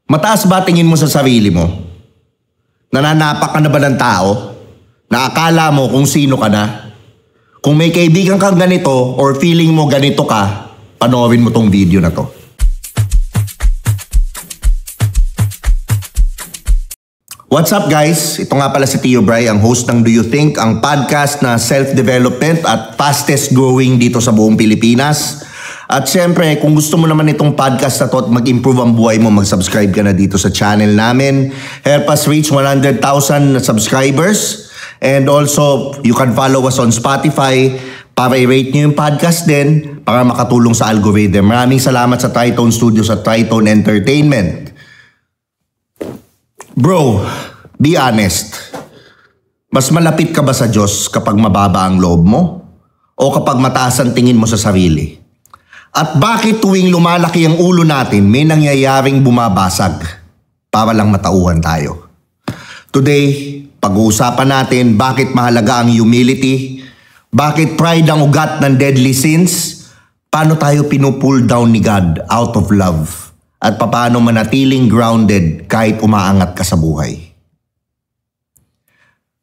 Mataas ba tingin mo sa sarili mo? Nananapak ka na ba ng tao? Naakala mo kung sino ka na? Kung may kaibigan kang ganito or feeling mo ganito ka, panoorin mo tong video na to. What's up guys? Ito nga pala si Tio Bry, ang host ng Do You Think, ang podcast na self-development at fastest growing dito sa buong Pilipinas. At syempre, kung gusto mo naman itong podcast na to at mag-improve ang buhay mo, mag-subscribe ka na dito sa channel namin. Help us reach 100,000 subscribers. And also, you can follow us on Spotify para i-rate nyo yung podcast din para makatulong sa algorithm. Maraming salamat sa Tritone Studios at Tritone Entertainment. Bro, be honest. Mas malapit ka ba sa Diyos kapag mababa ang loob mo? O kapag mataas ang tingin mo sa sarili? At bakit tuwing lumalaki ang ulo natin, may nangyayaring bumabasag para lang matauhan tayo? Today, pag-uusapan natin bakit mahalaga ang humility, bakit pride ang ugat ng deadly sins, paano tayo pinupull down ni God out of love, at paano manatiling grounded kahit umaangat ka sa buhay.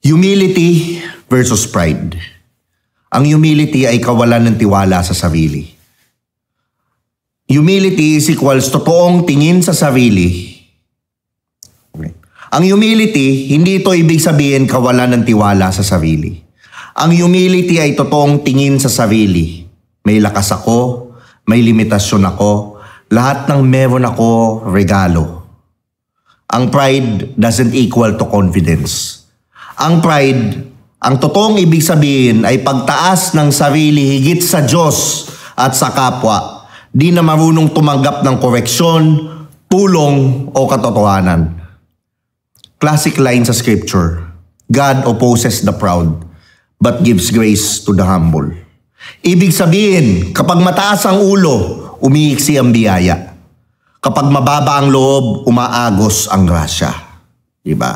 Humility versus pride. Ang humility ay kawalan ng tiwala sa sarili. Humility is equals totoong tingin sa sarili. Okay. Ang humility, hindi ito ibig sabihin kawalan ng tiwala sa sarili. Ang humility ay totoong tingin sa sarili. May lakas ako, may limitasyon ako, lahat ng meron ako, regalo. Ang pride doesn't equal to confidence. Ang pride, ang totoong ibig sabihin ay pagtaas ng sarili higit sa Diyos at sa kapwa. Di na marunong tumanggap ng koreksyon, tulong o katotohanan. Classic line sa scripture, God opposes the proud, but gives grace to the humble. Ibig sabihin, kapag mataas ang ulo, umiiksi ang biyaya. Kapag mababa ang loob, umaagos ang grasya. Diba?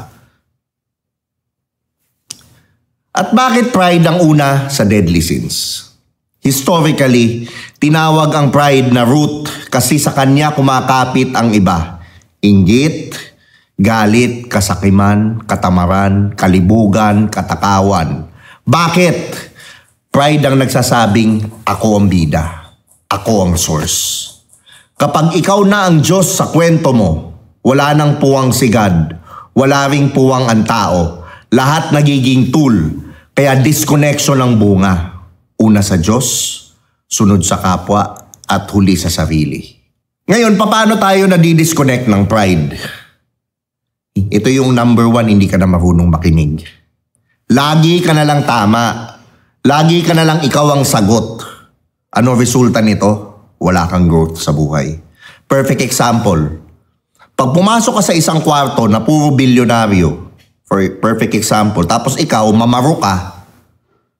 At bakit pride ang una sa deadly sins? Historically, tinawag ang pride na root kasi sa kanya kumakapit ang iba. Inggit, galit, kasakiman, katamaran, kalibugan, katakawan. Bakit? Pride ang nagsasabing, ako ang bida. Ako ang source. Kapag ikaw na ang Diyos sa kwento mo, wala nang puwang si God, wala ring puwang ang tao. Lahat nagiging tool, kaya disconnection ang bunga. Una sa Diyos, sunod sa kapwa, at huli sa sarili. Ngayon, paano tayo nadi-disconnect ng pride? Ito yung number one, hindi ka na marunong makinig. Lagi ka na lang tama. Lagi ka na lang ikaw ang sagot. Ano resulta nito? Wala kang growth sa buhay. Perfect example. Pag pumasok ka sa isang kwarto na puro bilyonaryo, for perfect example, tapos ikaw, mamaro ka,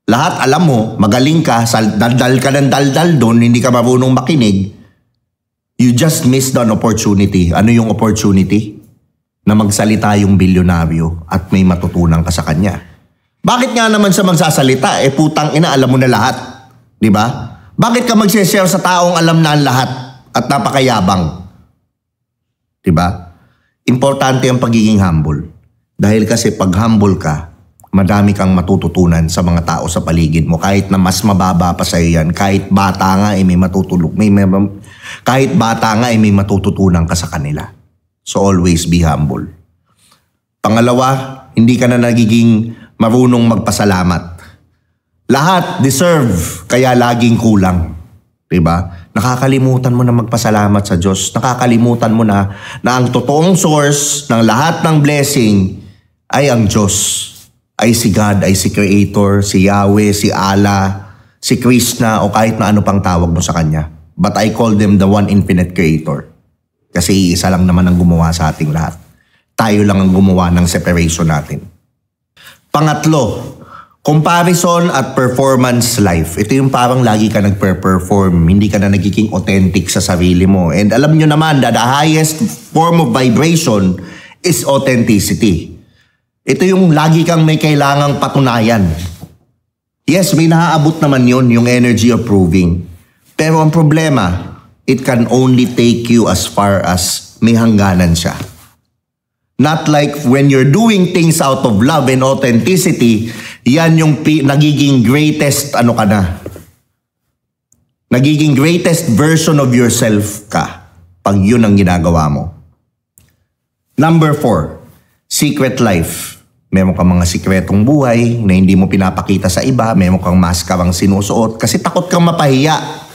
lahat alam mo, magaling ka, daldal ka ng daldal doon, hindi ka marunong makinig, you just missed an opportunity. Ano yung opportunity? Na magsalita yung bilyonaryo at may matutunan ka sa kanya. Bakit nga naman siya magsasalita? Putang ina, alam mo na lahat. Diba? Bakit ka mag-share sa taong alam na ang lahat at napakayabang? Diba? Importante ang pagiging humble. Dahil kasi pag humble ka, madami kang matututunan sa mga tao sa paligid mo. Kahit na mas mababa pa sa'yo yan. Kahit bata nga ay may matutulog. Kahit bata nga ay may matututunan ka sa kanila. So always be humble. Pangalawa, hindi ka na nagiging marunong magpasalamat. Lahat deserve, kaya laging kulang. Diba? Nakakalimutan mo na magpasalamat sa Diyos. Nakakalimutan mo na ang totoong source ng lahat ng blessing ay ang Diyos. Ay si God, ay si Creator, si Yahweh, si Allah, si Krishna, o kahit na ano pang tawag mo sa Kanya. But I call them the one infinite Creator. Kasi isa lang naman ang gumawa sa ating lahat. Tayo lang ang gumawa ng separation natin. Pangatlo, comparison at performance life. Ito yung parang lagi ka nagpe-perform, hindi ka na nagiging authentic sa sarili mo. And alam nyo naman that the highest form of vibration is authenticity. Ito yung lagi kang may kailangang patunayan. Yes, may naaabot naman yun, yung energy of proving. Pero ang problema, it can only take you as far as may hangganan siya. Not like when you're doing things out of love and authenticity, yan yung nagiging greatest ka na. Nagiging greatest version of yourself ka pag yun ang ginagawa mo. Number 4, secret life. Meron kang mga sikretong buhay na hindi mo pinapakita sa iba. Meron kang maskarang sinusuot kasi takot kang mapahiya.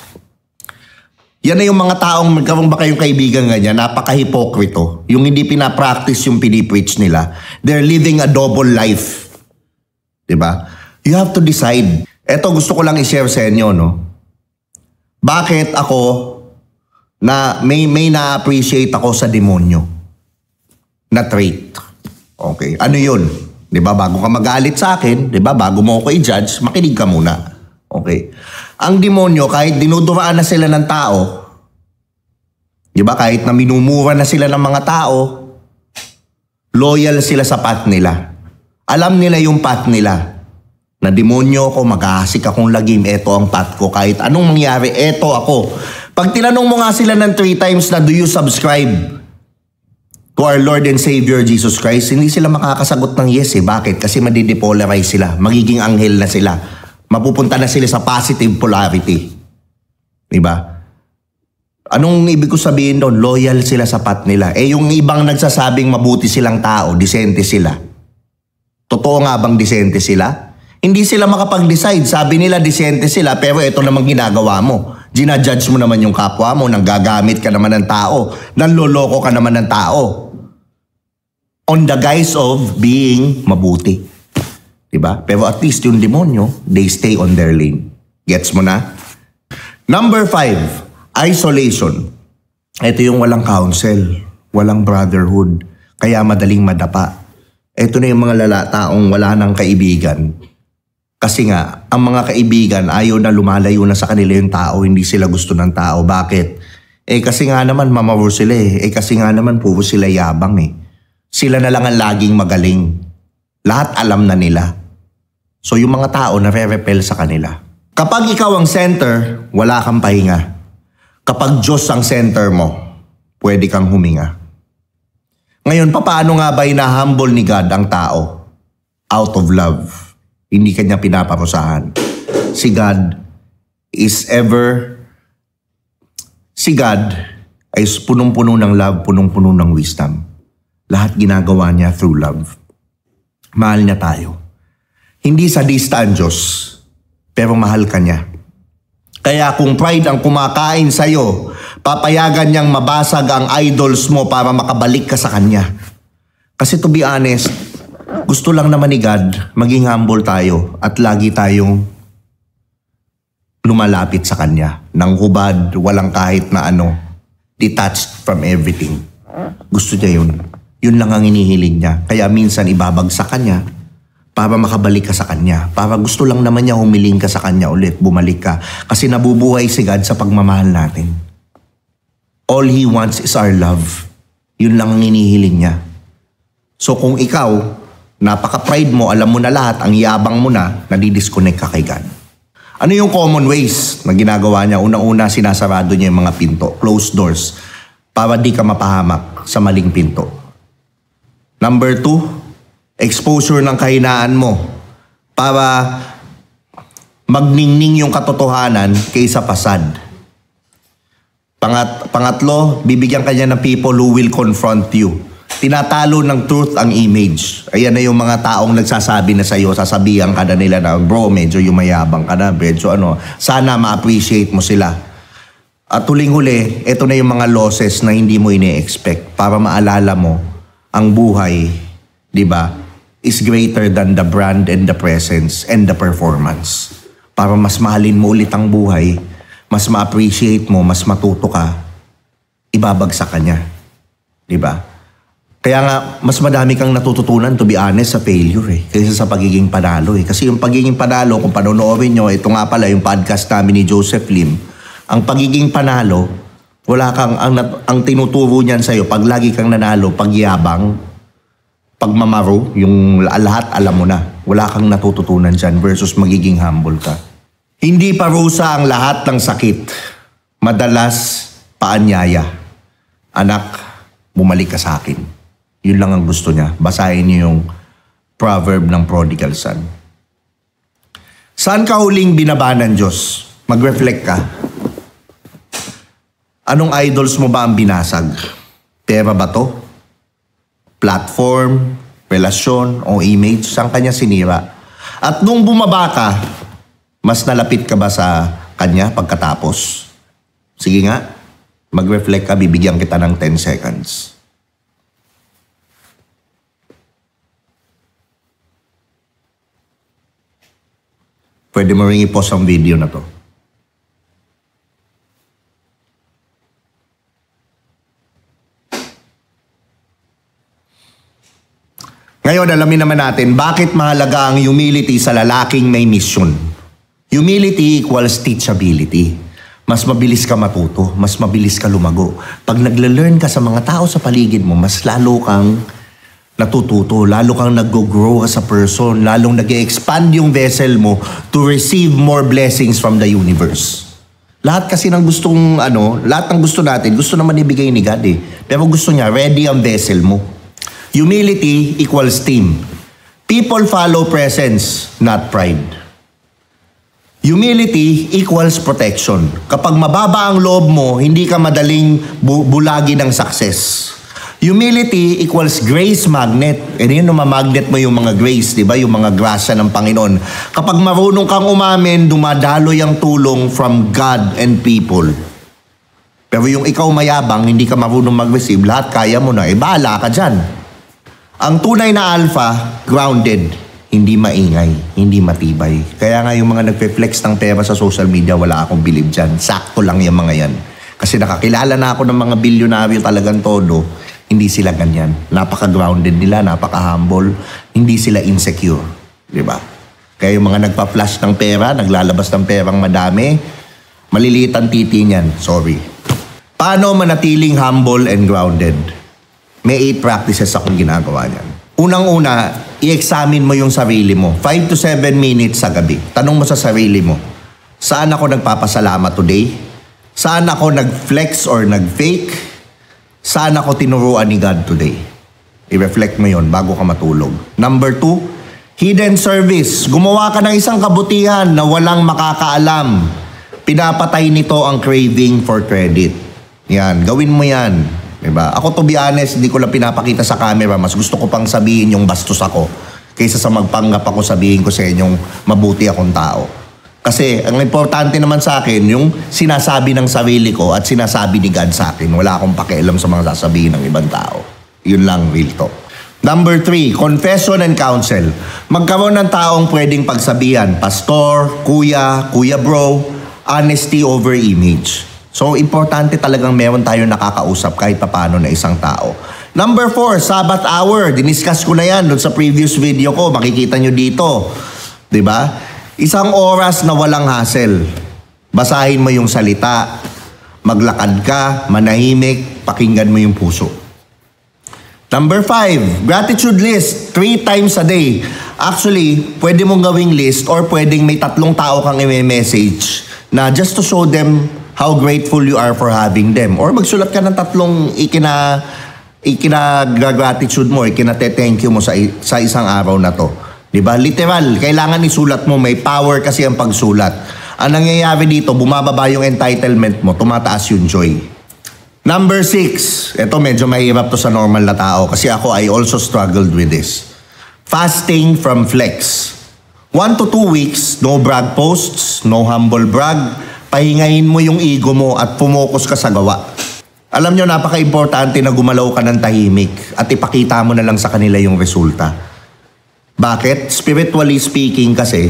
Yan na yung mga taong magkaroon ba kayong kaibigan ganyan, napaka-hipokrito. Yung hindi pinapractice yung pinipreach nila. They're living a double life. Diba? You have to decide. Eto gusto ko lang i-share sa inyo, no? Bakit ako na may na-appreciate ako sa demonyo na trait? Okay. Ano yun? Diba? Bago ka magalit sa akin, diba? Bago mo ako i-judge, makinig ka muna. Okay. Ang demonyo, kahit dinuduraan na sila ng tao, di ba, kahit na minumura na sila ng mga tao, loyal sila sa path nila. Alam nila yung path nila. Na demonyo ko, mag-ahasik akong lagim, eto ang path ko. Kahit anong mangyari, eto ako. Pag tinanong mo nga sila ng 3 times na, do you subscribe to our Lord and Savior Jesus Christ? Hindi sila makakasagot ng yes eh. Bakit? Kasi madidepolarize sila. Magiging anghel na sila. Mapupunta na sila sa positive polarity. Diba? Anong ibig ko sabihin doon? Loyal sila sa path nila. Eh yung ibang nagsasabing mabuti silang tao, disente sila. Totoo nga bang disente sila? Hindi sila makapag-decide. Sabi nila disente sila, pero ito namang ginagawa mo. Ginajudge mo naman yung kapwa mo, nanggagamit ka naman ng tao, nanloloko ka naman ng tao. On the guise of being mabuti. Diba? Pero at least yung demonyo, they stay on their lane. Gets mo na? Number 5, isolation. Ito yung walang counsel, walang brotherhood, kaya madaling madapa. Ito na yung mga taong wala ng kaibigan. Kasi nga, ang mga kaibigan ayaw na lumalayo na sa kanila yung tao, hindi sila gusto ng tao. Bakit? Eh kasi nga naman mamawar sila eh. Eh kasi nga naman puro sila yabang eh. Sila na lang ang laging magaling. Lahat alam na nila. So yung mga tao nare-repel sa kanila. Kapag ikaw ang center, wala kang pahinga. Kapag Diyos ang center mo, pwede kang huminga. Ngayon, paano nga ba ina-humble ni God ang tao? Out of love. Hindi kanya pinaparusahan. Si God ay punong-puno ng love, punong-puno ng wisdom. Lahat ginagawa niya through love. Mahal niya tayo. Hindi sadista ang Diyos, pero mahal ka niya. Kaya kung pride ang kumakain sa'yo, papayagan niyang mabasag ang idols mo para makabalik ka sa Kanya. Kasi to be honest, gusto lang naman ni God maging humble tayo at lagi tayong lumalapit sa Kanya. Nang hubad, walang kahit na detached from everything. Gusto niya yun. Yun lang ang inihiling niya. Kaya minsan ibabagsak ka niya para makabalik ka sa Kanya. Para gusto lang naman niya humiling ka sa Kanya ulit, bumalik ka. Kasi nabubuhay si God sa pagmamahal natin. All He wants is our love. Yun lang ang inihiling niya. So kung ikaw, napaka-pride mo, alam mo na lahat, ang yabang mo na, nadidisconnect ka kay God. Ano yung common ways na ginagawa niya? Una-una, sinasarado niya yung mga pinto, closed doors, para di ka mapahamak sa maling pinto. Number 2, exposure ng kahinaan mo para magningning yung katotohanan kaysa pasad. Pangatlo, bibigyan ka niya ng people who will confront you. Tinatalo ng truth ang image. Ayan na yung mga taong nagsasabi na sa'yo, sasabihan ka na nila na, bro, medyo yumayabang ka na, medyo sana ma-appreciate mo sila. At huling-huli, ito na yung mga losses na hindi mo ine-expect para maalala mo ang buhay, di ba, is greater than the brand and the presence and the performance. Para mas mahalin mo ulit ang buhay, mas ma-appreciate mo, mas matuto ka, ibabagsak ka niya. Diba? Kaya nga, mas madami kang natututunan, to be honest, sa failure kaysa sa pagiging panalo Kasi yung pagiging panalo, kung panonoorin nyo, ito nga pala yung podcast namin ni Joseph Lim, ang pagiging panalo, wala kang, ang tinuturo niyan sa'yo, pag lagi kang nanalo, pagyabang, pagmamaro, yung lahat alam mo na. Wala kang natututunan dyan versus magiging humble ka. Hindi parusa ang lahat ng sakit. Madalas paanyaya. Anak, bumalik ka sa akin. Yun lang ang gusto niya. Basahin niyo yung proverb ng prodigal son. Saan ka huling binaba ng Diyos? Mag-reflect ka. Anong idols mo ba ang binasag? Pera ba to? Platform, relasyon, o image? Saan kanya sinira? At nung bumaba ka, mas nalapit ka ba sa kanya pagkatapos? Sige nga, mag-reflect ka, bibigyan kita ng 10 seconds. Pwede mo ring i-pause ang video na to. Ngayon, alamin naman natin bakit mahalaga ang humility sa lalaking may mission. Humility equals teachability. Mas mabilis ka matuto, mas mabilis ka lumago. Pag nagle-learn ka sa mga tao sa paligid mo, mas lalo kang natututo, lalo kang nag-grow as a person, lalong nag-expand yung vessel mo to receive more blessings from the universe. Lahat kasi ng gustong, lahat ng gusto natin, gusto naman ibigay ni God eh. Pero gusto niya, ready ang vessel mo. Humility equals team. People follow presence, not pride. Humility equals protection. Kapag mababa ang loob mo, hindi ka madaling bulagi ng success. Humility equals grace magnet. Yun, magnet mo yung mga grace, di ba? Yung mga grasya ng Panginoon. Kapag marunong kang umamin, dumadaloy ang tulong from God and people. Pero yung ikaw mayabang, hindi ka marunong mag-receive, lahat kaya mo na, bahala ka dyan. Ang tunay na alpha, grounded, hindi maingay, hindi matibay. Kaya nga yung mga nagpe-flex ng pera sa social media, wala akong believe dyan. Sakto lang yung mga yan. Kasi nakakilala na ako ng mga bilyonaryo talagang todo, hindi sila ganyan. Napaka-grounded nila, napaka-humble, hindi sila insecure. Diba? Kaya yung mga nagpa-flash ng pera, naglalabas ng perang madami, maliliit ang titi niyan. Sorry. Paano manatiling humble and grounded? May 8 practices akong ginagawa niyan. Unang-una, i-examine mo yung sarili mo. 5 to 7 minutes sa gabi. Tanong mo sa sarili mo, saan ako nagpapasalamat today? Saan ako nag-flex or nag-fake? Saan ako tinuruan ni God today? I-reflect mo yon bago ka matulog. Number 2, hidden service. Gumawa ka ng isang kabutihan na walang makakaalam. Pinapatay nito ang craving for credit. Yan, gawin mo yan. Diba? Ako, to be honest, hindi ko lang pinapakita sa camera. Mas gusto ko pang sabihin yung bastos ako kaysa sa magpanggap ako sabihin ko sa inyong mabuti akong tao. Kasi ang importante naman sa akin, yung sinasabi ng sarili ko at sinasabi ni God sa akin. Wala akong pakialam sa mga sasabihin ng ibang tao. Yun lang, real talk. Number 3, confession and counsel. Magkaroon ng taong pwedeng pagsabihan, pastor, kuya bro, honesty over image. So, importante talagang meron tayong nakakausap kahit paano na isang tao. Number 4, Sabbath hour. Diniscuss ko na yan doon sa previous video ko. Makikita nyo dito. Diba? Isang oras na walang hassle. Basahin mo yung salita. Maglakad ka, manahimik, pakinggan mo yung puso. Number 5, gratitude list. 3 times a day. Actually, pwede mong gawing list or pwedeng may 3 tao kang i-message na just to show them how grateful you are for having them. Or magsulat ka ng 3 ikina-gratitude mo, ikinate-thank you mo sa isang araw na to. Diba? Literal, kailangan isulat mo. May power kasi ang pagsulat. Ang nangyayari dito, bumababa yung entitlement mo, tumataas yung joy. Number 6, ito medyo mahirap to sa normal na tao kasi ako, I also struggled with this. Fasting from flex. 1 to 2 weeks, no brag posts, no humble brag. Pahingahin mo yung ego mo at pumokus ka sa gawa. Alam nyo, napaka-importante na gumalaw ka ng tahimik at ipakita mo na lang sa kanila yung resulta. Bakit? Spiritually speaking kasi,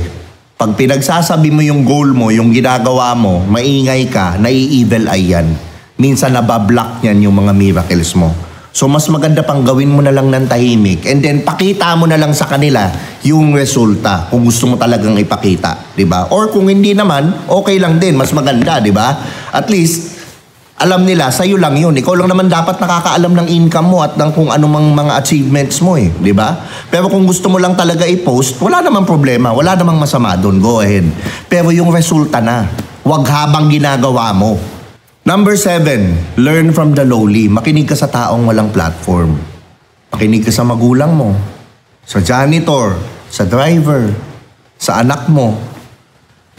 pag pinagsasabi mo yung goal mo, yung ginagawa mo, maingay ka, nai-evil eye yan. Minsan nabablock yan yung mga miracles mo. So mas maganda pang gawin mo na lang ng tahimik and then pakita mo na lang sa kanila yung resulta kung gusto mo talagang ipakita, 'di ba? Or kung hindi naman, okay lang din, mas maganda, 'di ba? At least alam nila sa iyo lang 'yun. Ikaw lang naman dapat nakakaalam ng income mo at ng kung anumang mga achievements mo 'di ba? Pero kung gusto mo lang talaga i-post, wala namang problema, wala namang masama doon, go ahead. Pero yung resulta na, wag habang ginagawa mo. Number 7, learn from the lowly. Makinig ka sa taong walang platform. Makinig ka sa magulang mo, sa janitor, sa driver, sa anak mo.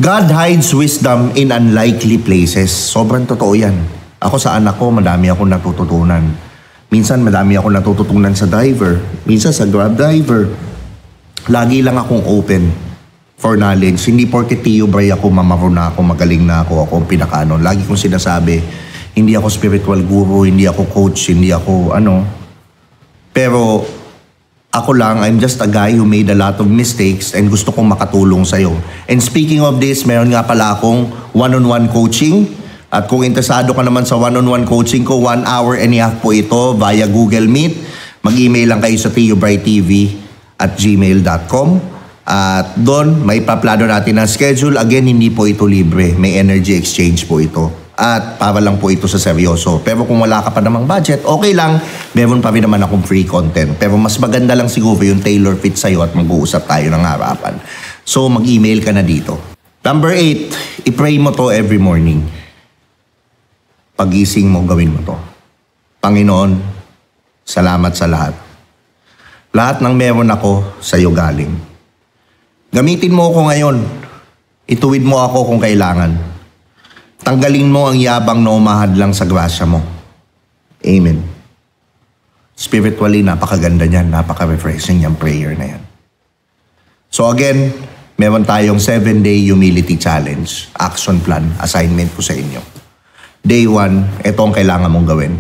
God hides wisdom in unlikely places. Sobrang totoo yan. Ako sa anak ko, madami akong natututunan. Minsan madami akong natututunan sa driver. Minsan sa grab driver. Lagi lang akong open for knowledge. Hindi porke Tio Bray ako, mamaro na ako, magaling na ako ang pinakaano. Lagi kong sinasabi, hindi ako spiritual guru, hindi ako coach, hindi ako ano. Pero ako lang, I'm just a guy who made a lot of mistakes and gusto kong makatulong sa'yo. And speaking of this, meron nga pala akong one-on-one coaching. At kung interesado ka naman sa one-on-one coaching ko, 1 hour and a half po ito via Google Meet. Mag-email lang kayo sa tiobrightv@gmail.com. At doon, may paplano natin ang schedule. Again, hindi po ito libre. May energy exchange po ito. At para lang po ito sa seryoso. Pero kung wala ka pa namang budget, okay lang. Meron pa rin naman akong free content. Pero mas maganda lang siguro yung tailor fit sa'yo at mag-uusap tayo ng harapan. So, mag-email ka na dito. Number 8, i-pray mo to every morning. Pagising mo, gawin mo to. Panginoon, salamat sa lahat. Lahat ng meron ako, sa'yo galing. Gamitin mo ako ngayon. Ituwid mo ako kung kailangan. Tanggalin mo ang yabang na umahadlang sa grasya mo. Amen. Spiritually, napakaganda niyan. Napaka-refreshing yung prayer na yan. So again, meron tayong 7-day humility challenge. Action plan. Assignment ko sa inyo. Day 1, ito ang kailangan mong gawin.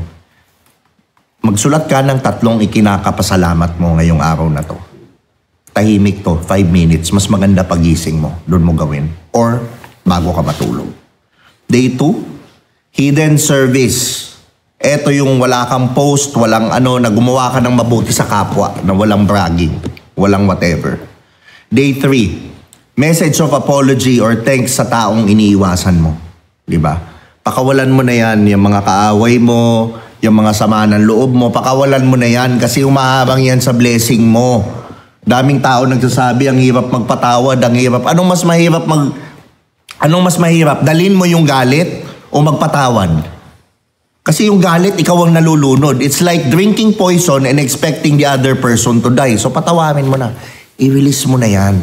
Magsulat ka ng 3 ikinakapasalamat mo ngayong araw na to. Tahimik to, 5 minutes. Mas maganda pagising mo. Doon mo gawin. Or bago ka matulog. Day 2, hidden service. Ito yung wala kang post, walang ano, na gumawa ka ng mabuti sa kapwa, na walang bragging, walang whatever. Day 3, message of apology or thanks sa taong iniiwasan mo. Diba? Pakawalan mo na yan, yung mga kaaway mo, yung mga sama ng loob mo, pakawalan mo na yan kasi umahabang yan sa blessing mo. Daming tao nagsasabi, ang hirap magpatawad, ang hirap. Anong mas mahirap? Dalhin mo yung galit o magpatawad? Kasi yung galit, ikaw ang nalulunod. It's like drinking poison and expecting the other person to die. So patawarin mo na. I-release mo na yan.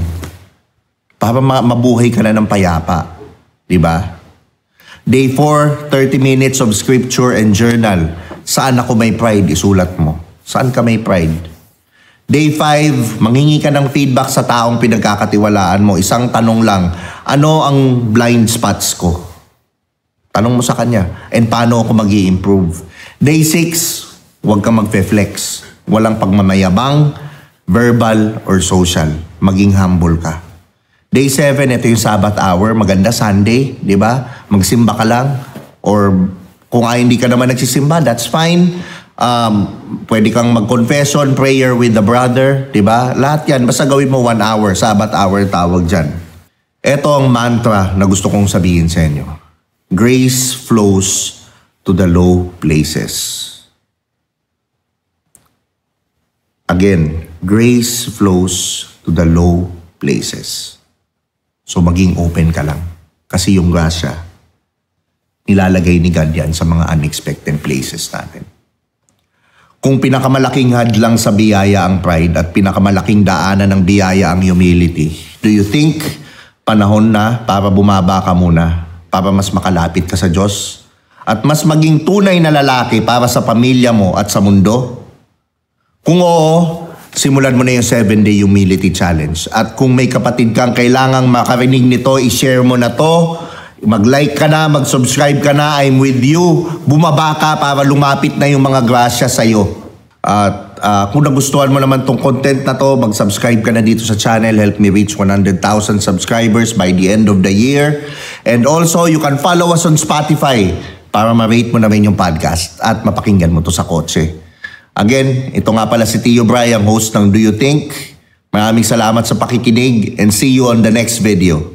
Para mabuhay ka na ng payapa. Diba? Day 4, 30 minutes of scripture and journal. Saan ako may pride? Isulat mo. Saan ka may pride? Day 5, manghingi ka ng feedback sa taong pinagkakatiwalaan mo. Isang tanong lang, ano ang blind spots ko? Tanong mo sa kanya. And paano ako mag-i-improve? Day 6, huwag kang magfe-flex. Walang pagmamayabang, verbal or social. Maging humble ka. Day 7, ito yung Sabbath hour. Maganda Sunday, di ba? Magsimba ka lang. Or kung hindi ka naman nagsisimba, that's fine. Pwede kang mag-confession, prayer with the brother, diba? Lahat yan, basta gawin mo 1 hour, Sabbath hour tawag dyan. Ito ang mantra na gusto kong sabihin sa inyo. Grace flows to the low places. Again, grace flows to the low places. So maging open ka lang. Kasi yung grasya, nilalagay ni God yan sa mga unexpected places natin. Kung pinakamalaking hadlang sa biyaya ang pride at pinakamalaking daanan ng biyaya ang humility, do you think panahon na para bumaba ka muna, para mas makalapit ka sa Diyos, at mas maging tunay na lalaki para sa pamilya mo at sa mundo? Kung oo, simulan mo na yung 7-day humility challenge. At kung may kapatid kang kailangang makarinig nito, i-share mo na to, mag-like ka na, mag-subscribe ka na, I'm with you. Bumaba ka para lumapit na yung mga grasya sa'yo. At kung nagustuhan mo naman tong content na to, mag-subscribe ka na dito sa channel. Help me reach 100,000 subscribers by the end of the year. And also, you can follow us on Spotify para ma-rate mo namin yung podcast at mapakinggan mo to sa kotse. Again, ito nga pala si Tio Bray, ang host ng Do You Think? Maraming salamat sa pakikinig and see you on the next video.